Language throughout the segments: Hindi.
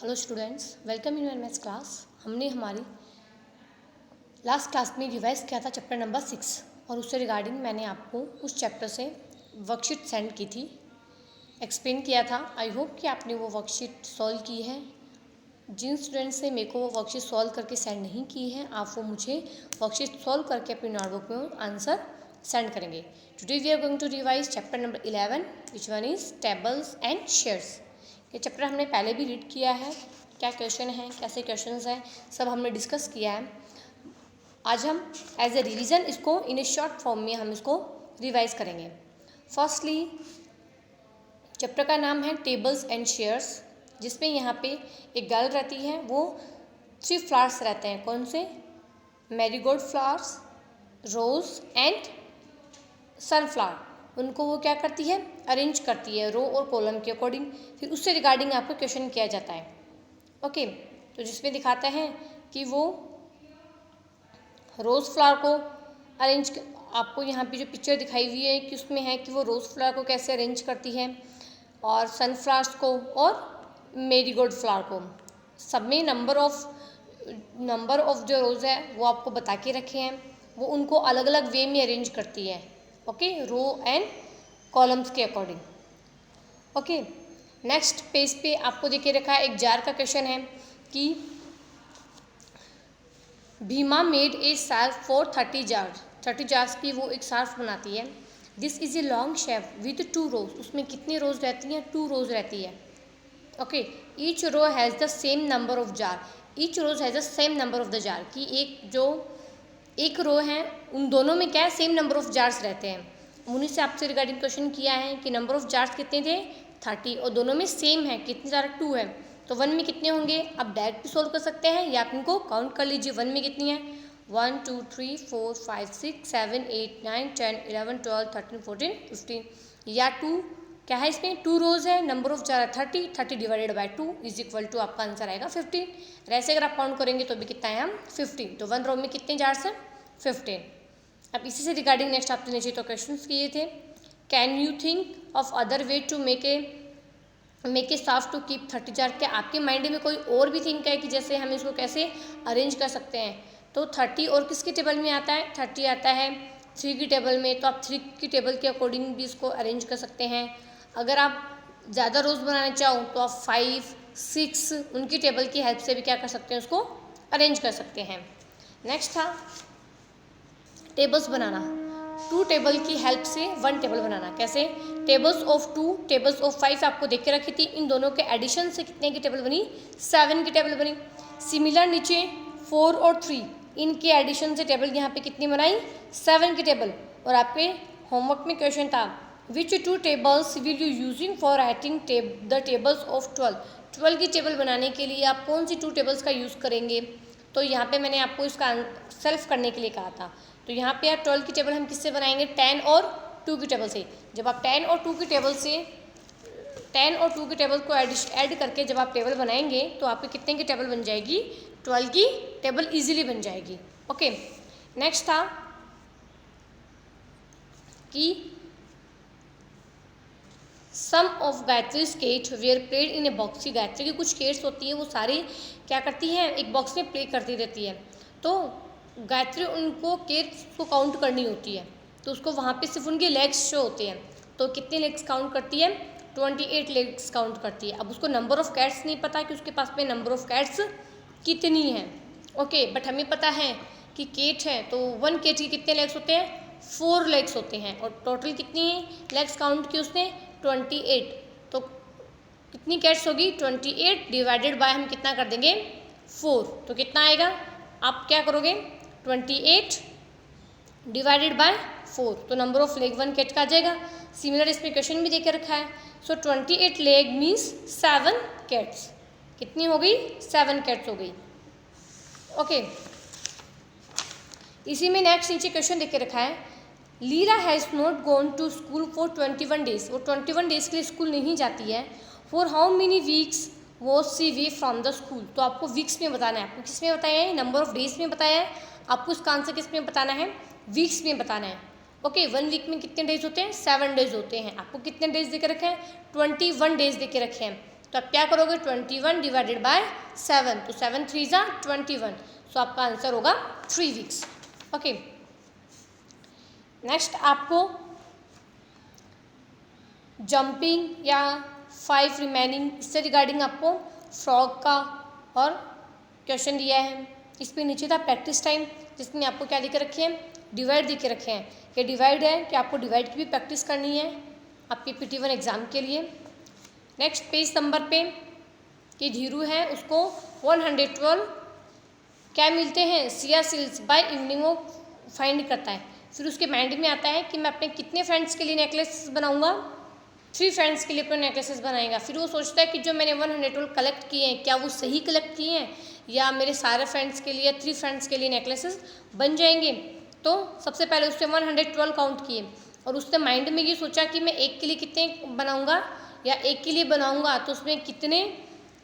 Hello students, welcome in your maths class. हमने हमारी लास्ट क्लास में रिवाइज किया था चैप्टर नंबर 6 और उससे रिगार्डिंग मैंने आपको उस चैप्टर से वर्कशीट सेंड की थी, एक्सप्लेन किया था। आई होप कि आपने वो वर्कशीट सॉल्व की है। जिन स्टूडेंट्स ने मेरे को वो वर्कशीट सॉल्व करके सेंड नहीं की है, आप वो मुझे वर्कशीट सॉल्व करके अपनी नोटबुक में आंसर सेंड करेंगे। Today we are going to revise chapter number 11 which one is tables and shares. ये चैप्टर हमने पहले भी रीड किया है, क्या क्वेश्चन है, कैसे क्वेश्चंस हैं, सब हमने डिस्कस किया है। आज हम एज ए रिवीजन इसको इन ए शॉर्ट फॉर्म में हम इसको रिवाइज करेंगे। फर्स्टली चैप्टर का नाम है टेबल्स एंड शेयर्स, जिसमें यहाँ पे एक गर्ल रहती है, वो 3 फ्लावर्स रहते हैं। कौन से? Marigold flowers, rose and sunflower. उनको वो क्या करती है? अरेंज करती है रो और कॉलम के अकॉर्डिंग। फिर उससे रिगार्डिंग आपको क्वेश्चन किया जाता है। ओके, तो जिसमें दिखाता है कि वो रोज़ फ्लावर को अरेंज, आपको यहाँ पे जो पिक्चर दिखाई हुई है कि उसमें है कि वो रोज़ फ्लावर को कैसे अरेंज करती है, और सनफ्लावर्स को और मेरीगोल्ड फ्लावर को। सब में नंबर ऑफ जो रोज़ है वो आपको बता के रखे हैं। वो उनको अलग अलग वे में अरेंज करती है, ओके, रो एंड कॉलम्स के अकॉर्डिंग। ओके, नेक्स्ट पेज पे आपको देखे रखा है एक जार का क्वेश्चन है कि Bhima made a shelf for 30 jars की वो एक सार्फ बनाती है। This is a long shelf with 2 rows. उसमें कितनी रोज रहती हैं? 2 रोज रहती है। Okay, each row has the same number of jar. Each rows has the same number of the jar, की एक रो है उन दोनों में क्या है? सेम नंबर ऑफ जार्स रहते हैं। उन्हीं से आपसे रिगार्डिंग क्वेश्चन किया है कि नंबर ऑफ जार्स कितने थे? 30, और दोनों में सेम है। कितने जार? 2 है, तो 1 में कितने होंगे? आप डायरेक्ट भी सोल्व कर सकते हैं या आप इनको काउंट कर लीजिए। 1 में कितनी है? 1 2 3 4 5 6 7 8 9 10 11 12 13 14 15, या 2 क्या है? इसमें 2 रोज है, नंबर ऑफ जार है 30 divided by 2 is equal to आपका आंसर आएगा 15। ऐसे अगर आप काउंट करेंगे तो भी कितना है? हम 15। तो 1 रो में कितने जार्स हैं? 15। अब इसी से रिगार्डिंग नेक्स्ट आपने नीचे तो क्वेश्चन किए थे। Can you think of other way to make a shelf to keep 30 jar. क्या आपके माइंड में कोई और भी थिंक है कि जैसे हम इसको कैसे अरेंज कर सकते हैं? तो 30 और किसकी टेबल में आता है? 30 आता है 3 की टेबल में, तो आप 3 की टेबल के अकॉर्डिंग भी इसको अरेंज कर सकते हैं। अगर आप ज़्यादा रोज बनाना चाहो तो आप 5 6 उनकी टेबल की हेल्प से भी क्या कर सकते हैं? उसको अरेंज कर सकते हैं। नेक्स्ट था टेबल्स बनाना। 2 टेबल की हेल्प से 1 टेबल बनाना। कैसे? टेबल्स ऑफ 2, टेबल्स ऑफ 5 आपको देख के रखी थी। इन दोनों के एडिशन से कितने की टेबल बनी? 7 की टेबल बनी। सिमिलर नीचे 4 और 3, इनके एडिशन से टेबल यहाँ पे कितनी बनाई? 7 की टेबल। और आपके होमवर्क में क्वेश्चन था विच 2 tables will you using for writing the tables of 12 की टेबल बनाने के लिए आप कौन सी 2 टेबल्स का यूज़ करेंगे? तो यहाँ पे मैंने आपको इसका सेल्फ करने के लिए कहा था। तो यहाँ पे आप 12 की टेबल हम किससे बनाएंगे? 10 और 2 की टेबल से। जब आप 10 और 2 की टेबल को ऐड करके जब आप टेबल बनाएंगे तो आपके कितने की टेबल बन जाएगी? 12 की टेबल इजीली बन जाएगी। ओके, नेक्स्ट था कि some of Gayatri skate were played in a box. Gayatri की कुछ स्केट्स होती है, वो सारी क्या करती हैं? एक बॉक्स में प्ले करती रहती है। तो गायत्री उनको केट्स को काउंट करनी होती है, तो उसको वहाँ पे सिर्फ उनके लेग्स शो होते हैं। तो कितने लेग्स काउंट करती है? 28 लेग्स काउंट करती है। अब उसको नंबर ऑफ कैट्स नहीं पता कि उसके पास में नंबर ऑफ कैट्स कितनी है। ओके, बट हमें पता है कि केट है तो 1 केट के कितने लेग्स होते हैं? 4 लेग्स होते हैं। और टोटल कितनी लेग्स काउंट की उसने? 28। तो कितनी कैट्स होगी? 28 डिवाइडेड बाय हम कितना कर देंगे? 4। तो कितना आएगा? आप क्या करोगे? 28 डिवाइडेड बाय 4, तो नंबर ऑफ लेग 1 कैट का आ जाएगा। सिमिलर इसमें क्वेश्चन भी देके रखा है। सो 28 लेग मीन्स 7 कैट्स। कितनी हो गई? 7 कैट्स हो गई। ओके, इसी में नेक्स्ट नीचे क्वेश्चन देके रखा है Leela has not gone to school for 21 days. वो 21 डेज के लिए स्कूल नहीं जाती है। For how many weeks was she way from the school. तो आपको वीक्स में बताना है। आपको किस में बताया है? नंबर ऑफ डेज में बताया है। आपको इसका आंसर किस में बताना है? वीक्स में बताना है। ओके, 1 वीक में कितने डेज होते हैं? 7 डेज होते हैं। आपको कितने डेज देके रखे हैं? 21 डेज देके रखे हैं। तो आप क्या करोगे 21 डिवाइडेड बाय 7, तो 7 3 जा 21, सो आपका आंसर होगा 3 वीक्स। ओके, नेक्स्ट आपको जंपिंग या 5 रिमेनिंग इससे रिगार्डिंग आपको फ्रॉग का और क्वेश्चन दिया है। इस पे नीचे था प्रैक्टिस टाइम, जिसमें आपको क्या दिख रखे हैं, डिवाइड दिख रखे हैं। ये डिवाइड है कि आपको डिवाइड की भी प्रैक्टिस करनी है आपके PT1 एग्ज़ाम के लिए। नेक्स्ट पेज नंबर पे कि धीरू है उसको 112 क्या मिलते हैं, सिया सिल्स बाय इवनिंग वो फाइंड करता है। फिर उसके माइंड में आता है कि मैं अपने कितने फ्रेंड्स के लिए नेकलेस बनाऊंगा, 3 फ्रेंड्स के लिए अपने नेकलेसेस बनाएगा। फिर वो सोचता है कि जो मैंने 112 कलेक्ट किए हैं क्या वो सही कलेक्ट किए हैं या मेरे सारे फ्रेंड्स के लिए 3 फ्रेंड्स के लिए नेकलेसेस बन जाएंगे। तो सबसे पहले उसने 112 काउंट किए और उसने माइंड में ये सोचा कि मैं एक के लिए कितने बनाऊंगा या एक के लिए बनाऊंगा तो उसमें कितने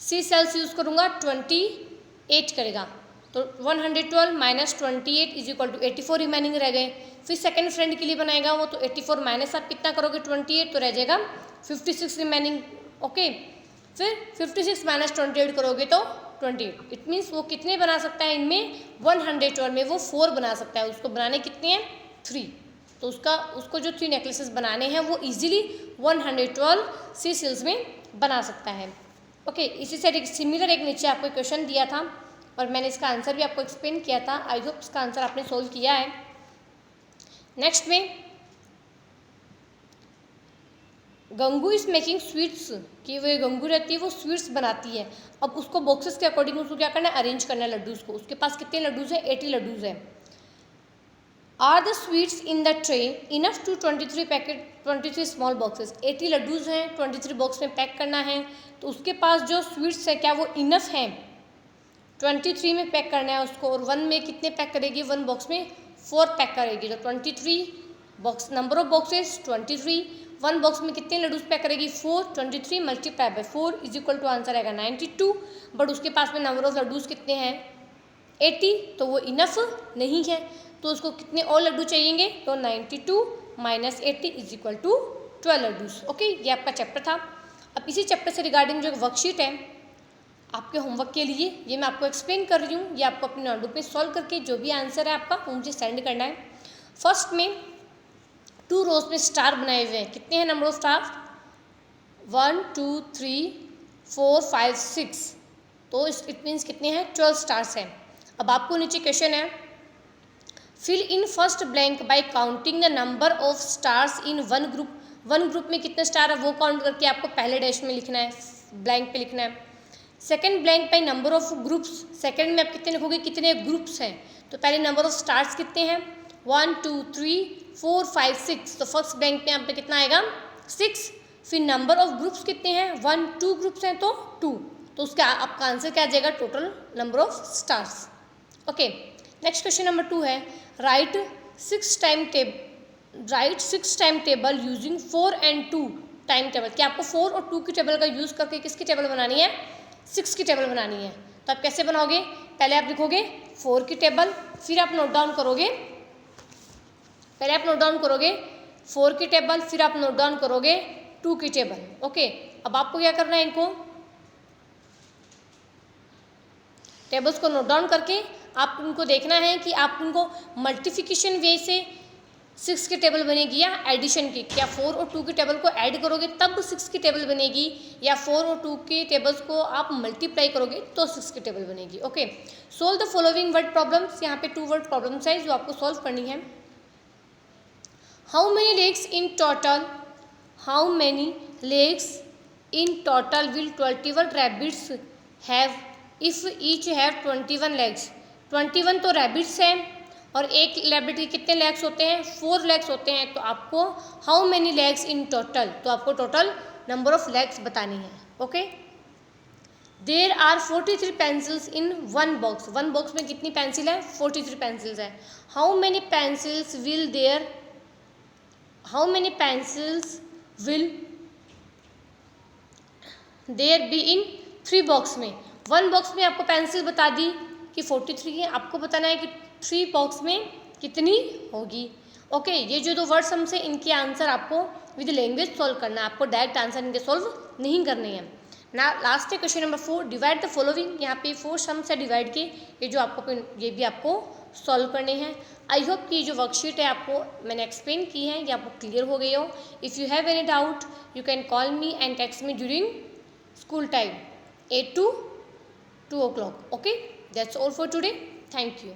सी सेल्स यूज़ करूंगा, 28 करेगा। तो 112 minus 28 is equal to 84 remaining रह गए। फिर सेकंड फ्रेंड के लिए बनाएगा वो, तो 84 माइनस आप कितना करोगे 28, तो रह जाएगा 56 रिमेनिंग। ओके, फिर 56 माइनस 28 करोगे तो 28। इट मीन्स वो कितने बना सकता है इनमें, 112 में वो 4 बना सकता है। उसको बनाने कितने हैं, 3। तो उसको जो 3 नेकलेसेस बनाने हैं वो इजीली 112 सी सेल्स में बना सकता है। ओके, इसी से एक सिमिलर एक नीचे आपको क्वेश्चन दिया था और मैंने इसका आंसर भी आपको एक्सप्लेन किया था। आई होप इसका आंसर आपने सोल्व किया है। नेक्स्ट में गंगू इज मेकिंग स्वीट्स, कि वो गंगू रहती है वो स्वीट्स बनाती है। अब उसको बॉक्सेस के अकॉर्डिंग उसको क्या करना है, अरेंज करना है लड्डूज़ को। उसके पास कितने लड्डूज़ है, 80 लड्डूज़ है। Are the sweets in the tray enough to 23 small boxes, 80 laddoos हैं, 23 बॉक्स में पैक करना है। तो उसके पास जो स्वीट्स है क्या वो इनफ हैं, 23 में पैक करना है उसको। और 1 में कितने पैक करेगी, 1 बॉक्स में 4 पैक करेगी। तो 23 box, number of boxes 23, 1 box में कितने लड्डूज पैक करेगी, 4, 23 multiply by 4 is equal to answer आएगा 92। बट उसके पास में नंबर ऑफ लड्डूज कितने हैं, 80, तो वो इनफ नहीं है। तो उसको कितने और लड्डू चाहिएंगे, तो 92 minus 80 is equal to 12 laddoos. Okay, ये आपका चैप्टर था। अब इसी चैप्टर से रिगार्डिंग जो वर्कशीट है आपके होमवर्क के लिए, ये मैं आपको एक्सप्लेन कर रही हूँ। ये आपको अपने नोटबुक में सॉल्व करके जो भी आंसर है आपका वो मुझे सेंड करना है। फर्स्ट में 2 रोज में स्टार बनाए हुए हैं। कितने हैं नंबर ऑफ स्टार, 1 2 3 4 5 6, तो इट मीन्स कितने हैं, 12 स्टार्स हैं। अब आपको नीचे क्वेश्चन है, fill in first blank by counting the number of stars in one group. 1 group में कितने स्टार है वो काउंट करके आपको पहले डैश में लिखना है, ब्लैंक पे लिखना है। Second blank by number of groups, second में आप कितने लिखोगे, कितने ग्रुप्स हैं। तो पहले नंबर ऑफ स्टार्स कितने हैं, 1 2 3 4 5 6, तो फर्स्ट ब्लैंक में यहाँ पे कितना आएगा 6। फिर नंबर ऑफ ग्रुप्स कितने हैं, 1 2 ग्रुप्स हैं तो 2, तो उसका आपका आंसर क्या आ जाएगा, total number of stars. Okay, next question number 2 है, right 6 time table using 4 and 2 time table. क्या आपको 4 और 2 की टेबल का यूज़ करके किसकी टेबल बनानी है, 6 की टेबल बनानी है। तो आप कैसे बनाओगे, पहले आप लिखोगे 4 की टेबल, फिर आप नोट डाउन करोगे, पहले आप नोट डाउन करोगे 4 की टेबल, फिर आप नोट डाउन करोगे 2 की टेबल। ओके, अब आपको क्या करना है, इनको टेबल्स को नोट डाउन करके आप उनको देखना है कि आप उनको मल्टीप्लिकेशन वे से 6 की टेबल बनेगी या एडिशन की। क्या 4 और 2 की टेबल को ऐड करोगे तब 6 की टेबल बनेगी, या 4 और 2 की टेबल्स को आप मल्टीप्लाई करोगे तो 6 की टेबल बनेगी। Okay, solve the following word problems. यहाँ पे 2 वर्ड प्रॉब्लम्स है जो आपको सॉल्व करनी है। How many legs in total, how many legs in total will 21 rabbits have if each have 21 legs. 21 तो रैबिट्स हैं और एक रैबिट के कितने लेग्स होते हैं, 4 लेग्स होते हैं। तो आपको how many legs in total, तो आपको टोटल नंबर ऑफ लेग्स बतानी है। Okay, there are 43 pencils in 1 box. 1 box में कितनी पेंसिल है, 43 पेंसिल्स है। How many pencils will there, how many pencils will there be in 3 box में। 1 बॉक्स में आपको पेंसिल बता दी कि 43 है, आपको बताना है कि 3 बॉक्स में कितनी होगी। ओके, ये जो 2 वर्ड्स हमसे इनके आंसर आपको विद लैंग्वेज सॉल्व करना है, आपको डायरेक्ट आंसर इनके सॉल्व नहीं करने हैं। ना लास्ट है question number 4, divide the following. यहाँ पे 4 सम्स है डिवाइड के, ये जो आपको ये भी आपको सॉल्व करने हैं। आई होप कि जो वर्कशीट है आपको मैंने एक्सप्लेन की है ये आपको क्लियर हो गई हो। If you have any doubt you can call me and text me during school time 8 to 2 o'clock. Okay, that's all for today. Thank you.